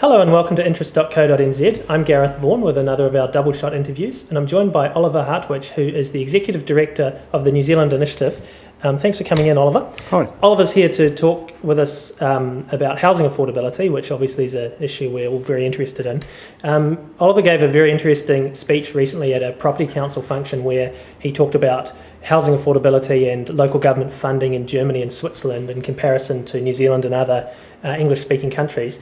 Hello and welcome to interest.co.nz. I'm Gareth Vaughan with another of our double shot interviews, and I'm joined by Oliver Hartwich, who is the Executive Director of the New Zealand Initiative. Thanks for coming in, Oliver. Hi. Oliver's here to talk with us about housing affordability, which obviously is an issue we're all very interested in. Oliver gave a very interesting speech recently at a property council function where he talked about housing affordability and local government funding in Germany and Switzerland in comparison to New Zealand and other English-speaking countries,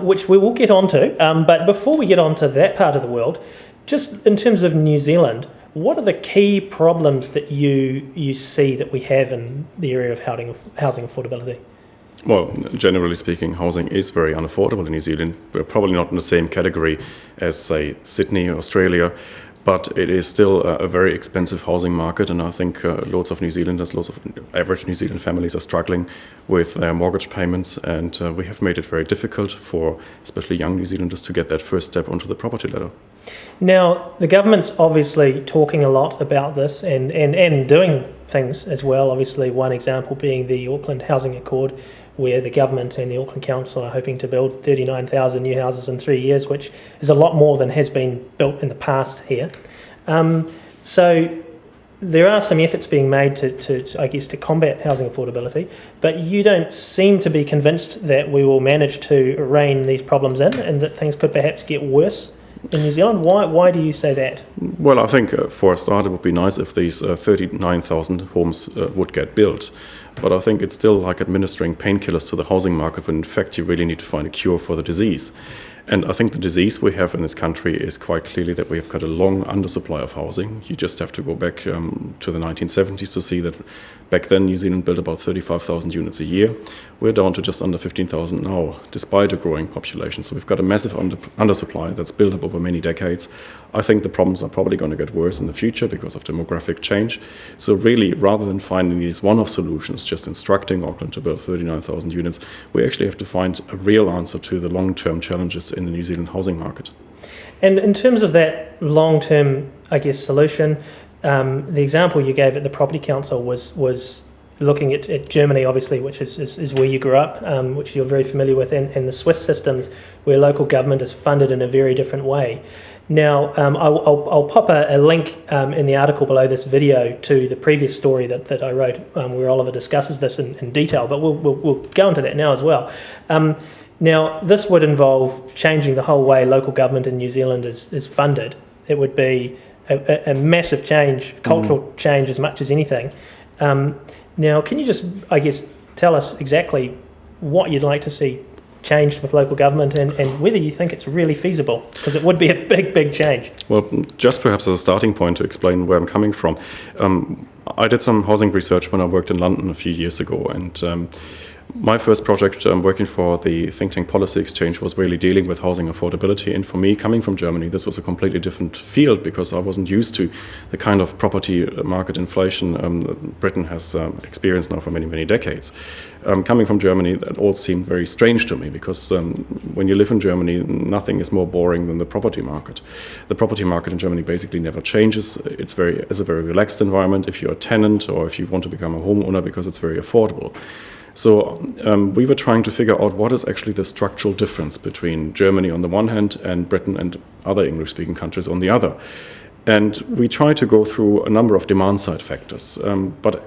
which we will get onto. But before we get onto that part of the world, just in terms of New Zealand, what are the key problems that you see that we have in the area of housing affordability? Well, generally speaking, housing is very unaffordable in New Zealand. We're probably not in the same category as, say, Sydney or Australia, but it is still a very expensive housing market, and I think lots of New Zealanders, lots of average New Zealand families are struggling with their mortgage payments, and we have made it very difficult for especially young New Zealanders to get that first step onto the property ladder. Now, the government's obviously talking a lot about this and doing things as well. Obviously, one example being the Auckland Housing Accord, where the government and the Auckland Council are hoping to build 39,000 new houses in 3 years, which is a lot more than has been built in the past here. So there are some efforts being made to combat housing affordability, but you don't seem to be convinced that we will manage to rein these problems in and that things could perhaps get worse in New Zealand. Why do you say that? Well, I think for a start it would be nice if these 39,000 homes would get built. But I think it's still like administering painkillers to the housing market when in fact you really need to find a cure for the disease. And I think the disease we have in this country is quite clearly that we have got a long undersupply of housing. You just have to go back to the 1970s to see that back then New Zealand built about 35,000 units a year. We're down to just under 15,000 now, despite a growing population. So we've got a massive undersupply that's built up over many decades. I think the problems are probably going to get worse in the future because of demographic change. So really, rather than finding these one-off solutions, just instructing Auckland to build 39,000 units, we actually have to find a real answer to the long-term challenges in the New Zealand housing market. And in terms of that long-term, solution, the example you gave at the Property Council was looking at Germany, obviously, which is where you grew up, which you're very familiar with, and the Swiss systems where local government is funded in a very different way. Now, I'll pop a link in the article below this video to the previous story that I wrote where Oliver discusses this in detail, but we'll go into that now as well. Now, this would involve changing the whole way local government in New Zealand is funded. It would be a massive change, cultural change as much as anything. Now, can you just, tell us exactly what you'd like to see changed with local government and whether you think it's really feasible, because it would be a big change. Well, just perhaps as a starting point to explain where I'm coming from, I did some housing research when I worked in London a few years ago, and my first project working for the think tank Policy Exchange was really dealing with housing affordability. And for me, coming from Germany, this was a completely different field because I wasn't used to the kind of property market inflation Britain has experienced now for many decades. Coming from Germany, that all seemed very strange to me because when you live in Germany, nothing is more boring than the property market. The property market in Germany basically never changes. It's a very relaxed environment if you're a tenant or if you want to become a homeowner because it's very affordable. So we were trying to figure out what is actually the structural difference between Germany on the one hand and Britain and other English-speaking countries on the other. And we tried to go through a number of demand-side factors, but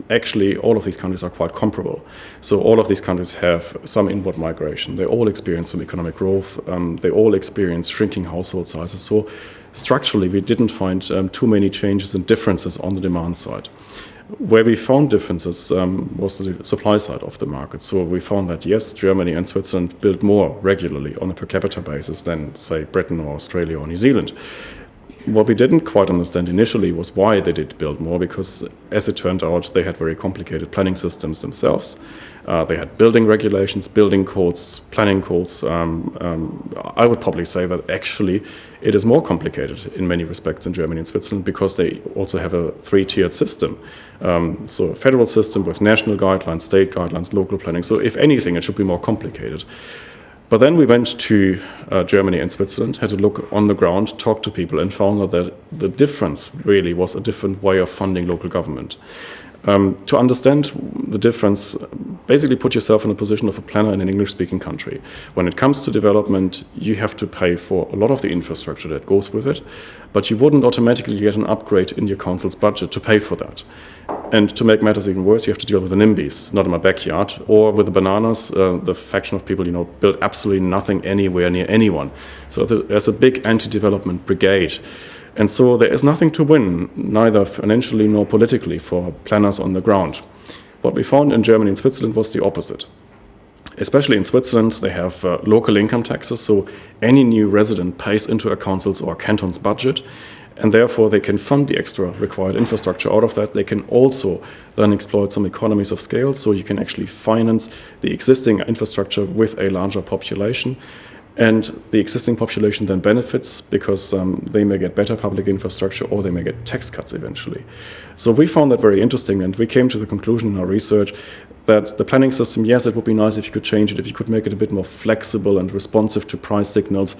actually all of these countries are quite comparable. So all of these countries have some inward migration. They all experience some economic growth. They all experience shrinking household sizes. So structurally, we didn't find too many changes and differences on the demand side. Where we found differences was the supply side of the market. So we found that, yes, Germany and Switzerland built more regularly on a per capita basis than, say, Britain or Australia or New Zealand. What we didn't quite understand initially was why they did build more, because as it turned out, they had very complicated planning systems themselves. They had building regulations, building codes, planning codes. I would probably say that actually it is more complicated in many respects in Germany and Switzerland because they also have a three-tiered system. So a federal system with national guidelines, state guidelines, local planning. So if anything, it should be more complicated. But then we went to Germany and Switzerland, had a look on the ground, talked to people, and found out that the difference really was a different way of funding local government. To understand the difference, basically put yourself in a position of a planner in an English-speaking country. When it comes to development, you have to pay for a lot of the infrastructure that goes with it, but you wouldn't automatically get an upgrade in your council's budget to pay for that. And to make matters even worse, you have to deal with the NIMBYs, not in my backyard, or with the bananas, the faction of people, build absolutely nothing anywhere near anyone. So there's a big anti-development brigade. And so there is nothing to win, neither financially nor politically, for planners on the ground. What we found in Germany and Switzerland was the opposite. Especially in Switzerland, they have local income taxes, so any new resident pays into a council's or a canton's budget, and therefore they can fund the extra required infrastructure out of that. They can also then exploit some economies of scale, so you can actually finance the existing infrastructure with a larger population. And the existing population then benefits because they may get better public infrastructure or they may get tax cuts eventually. So we found that very interesting, and we came to the conclusion in our research that the planning system, yes, it would be nice if you could change it, if you could make it a bit more flexible and responsive to price signals.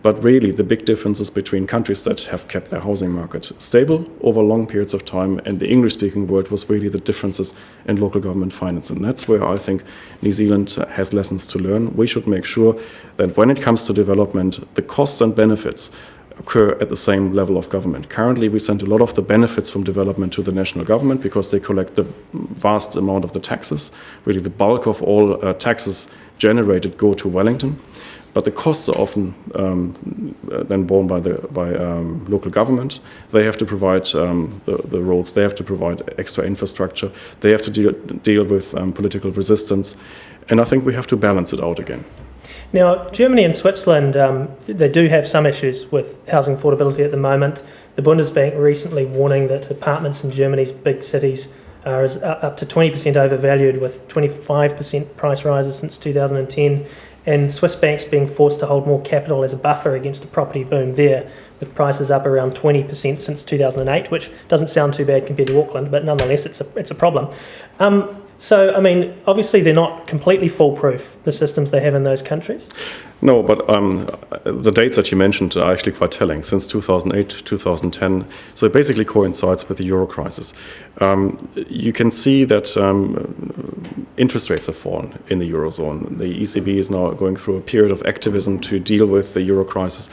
But really, the big differences between countries that have kept their housing market stable over long periods of time and the English-speaking world was really the differences in local government finance. And that's where I think New Zealand has lessons to learn. We should make sure that when it comes to development, the costs and benefits occur at the same level of government. Currently, we send a lot of the benefits from development to the national government because they collect the vast amount of the taxes. Really, the bulk of all taxes generated go to Wellington. But the costs are often then borne by local government. They have to provide the roads, they have to provide extra infrastructure, they have to deal with political resistance. And I think we have to balance it out again. Now, Germany and Switzerland, they do have some issues with housing affordability at the moment. The Bundesbank recently warning that apartments in Germany's big cities are up to 20% overvalued, with 25% price rises since 2010. And Swiss banks being forced to hold more capital as a buffer against a property boom there, with prices up around 20% since 2008, which doesn't sound too bad compared to Auckland, but nonetheless it's a problem. So, I mean, obviously they're not completely foolproof, the systems they have in those countries. No, but the dates that you mentioned are actually quite telling, since 2008, 2010. So it basically coincides with the Euro crisis. You can see that interest rates have fallen in the Eurozone. The ECB is now going through a period of activism to deal with the Euro crisis.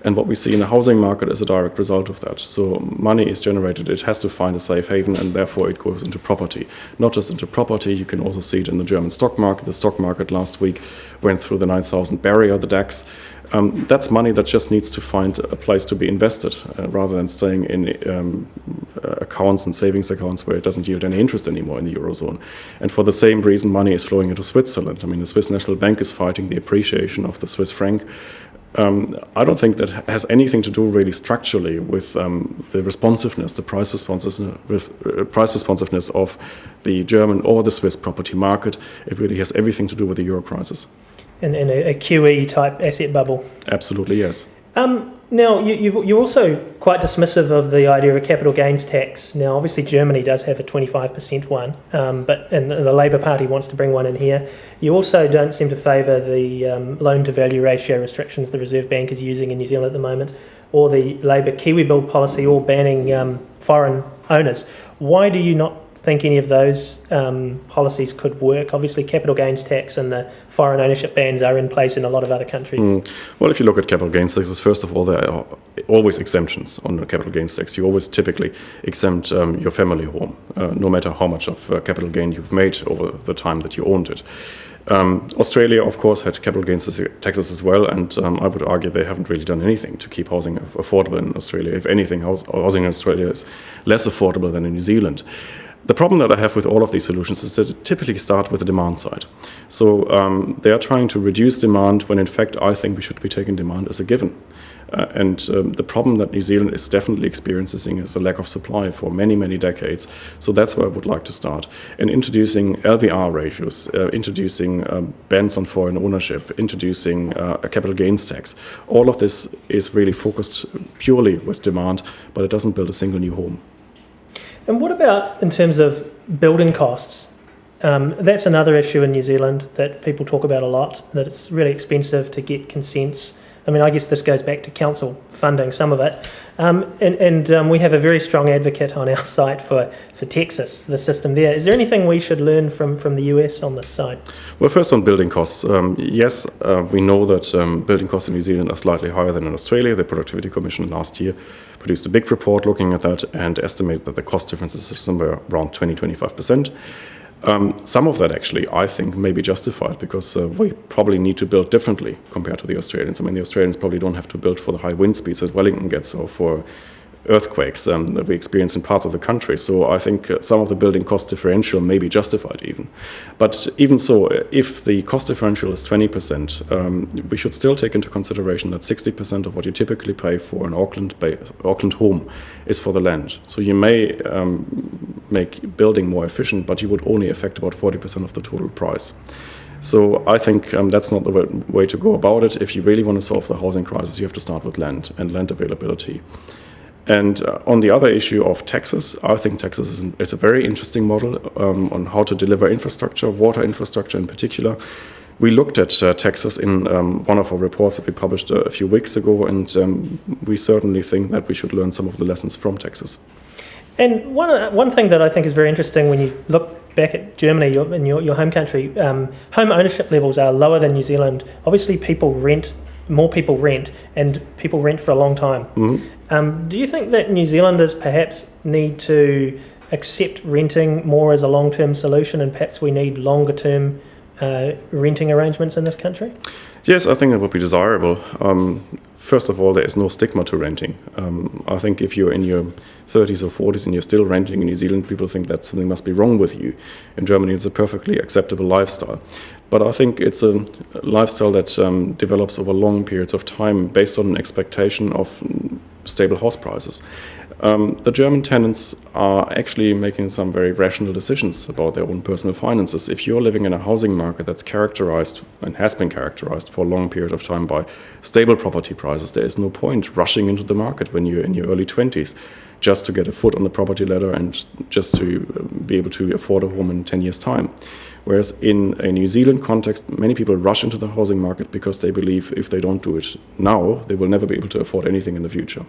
And what we see in the housing market is a direct result of that. So money is generated, it has to find a safe haven, and therefore it goes into property. Not just into property, you can also see it in the German stock market. The stock market last week went through the 9,000 barrier, the DAX. That's money that just needs to find a place to be invested, rather than staying in accounts and savings accounts where it doesn't yield any interest anymore in the Eurozone. And for the same reason, money is flowing into Switzerland. I mean, the Swiss National Bank is fighting the appreciation of the Swiss franc. I don't think that has anything to do really structurally with the responsiveness, the price responsiveness of the German or the Swiss property market. It really has everything to do with the Euro crisis. And a QE type asset bubble. Absolutely, yes. Now, you're also quite dismissive of the idea of a capital gains tax. Now, obviously, Germany does have a 25% one, and the Labour Party wants to bring one in here. You also don't seem to favour the loan-to-value ratio restrictions the Reserve Bank is using in New Zealand at the moment, or the Labour Kiwi Bill policy, or banning foreign owners. Why do you not think any of those policies could work? Obviously, capital gains tax and the foreign ownership bans are in place in a lot of other countries. Well, if you look at capital gains taxes, first of all, there are always exemptions on the capital gains tax. You always typically exempt your family home, no matter how much of capital gain you've made over the time that you owned it. Australia, of course, had capital gains taxes as well, and I would argue they haven't really done anything to keep housing affordable in Australia. If anything, housing in Australia is less affordable than in New Zealand. The problem that I have with all of these solutions is that it typically start with the demand side. So they are trying to reduce demand when in fact I think we should be taking demand as a given. And the problem that New Zealand is definitely experiencing is the lack of supply for many, many decades. So that's where I would like to start. And introducing LVR ratios, introducing bans on foreign ownership, introducing a capital gains tax. All of this is really focused purely with demand, but it doesn't build a single new home. And what about in terms of building costs? That's another issue in New Zealand that people talk about a lot, that it's really expensive to get consents I mean, I guess this goes back to council funding some of it. We have a very strong advocate on our site for Texas, the system there. Is there anything we should learn from the US on this side? Well, first on building costs. Yes, we know that building costs in New Zealand are slightly higher than in Australia. The Productivity Commission last year produced a big report looking at that and estimated that the cost difference is somewhere around 20-25%. Some of that actually, I think, may be justified because we probably need to build differently compared to the Australians. I mean, the Australians probably don't have to build for the high wind speeds that Wellington gets or for earthquakes that we experience in parts of the country. So I think some of the building cost differential may be justified even. But even so, if the cost differential is 20%, we should still take into consideration that 60% of what you typically pay for an Auckland home is for the land. So you may make building more efficient, but you would only affect about 40% of the total price. So I think that's not the way to go about it. If you really want to solve the housing crisis, you have to start with land and land availability. And on the other issue of Texas, I think Texas is a very interesting model on how to deliver infrastructure, water infrastructure in particular. We looked at Texas in one of our reports that we published a few weeks ago, and we certainly think that we should learn some of the lessons from Texas. And one thing that I think is very interesting when you look back at Germany, in your home country, home ownership levels are lower than New Zealand. Obviously, more people rent, and people rent for a long time. Mm-hmm. Do you think that New Zealanders perhaps need to accept renting more as a long-term solution, and perhaps we need longer-term renting arrangements in this country? Yes, I think that would be desirable. First of all, there is no stigma to renting. I think if you're in your 30s or 40s and you're still renting in New Zealand, people think that something must be wrong with you. In Germany, it's a perfectly acceptable lifestyle. But I think it's a lifestyle that develops over long periods of time based on an expectation of stable house prices. The German tenants are actually making some very rational decisions about their own personal finances. If you're living in a housing market that's characterized and has been characterized for a long period of time by stable property prices, there is no point rushing into the market when you're in your early 20s just to get a foot on the property ladder and just to be able to afford a home in 10 years' time. Whereas in a New Zealand context, many people rush into the housing market because they believe if they don't do it now, they will never be able to afford anything in the future.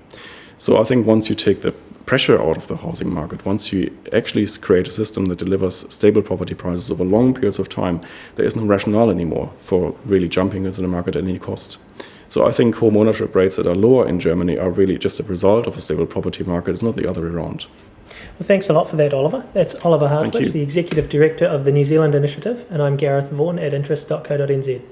So I think once you take the pressure out of the housing market, once you actually create a system that delivers stable property prices over long periods of time, there is no rationale anymore for really jumping into the market at any cost. So I think home ownership rates that are lower in Germany are really just a result of a stable property market. It's not the other way around. Well, thanks a lot for that, Oliver. That's Oliver Hartwich, the Executive Director of the New Zealand Initiative, and I'm Gareth Vaughan at interest.co.nz.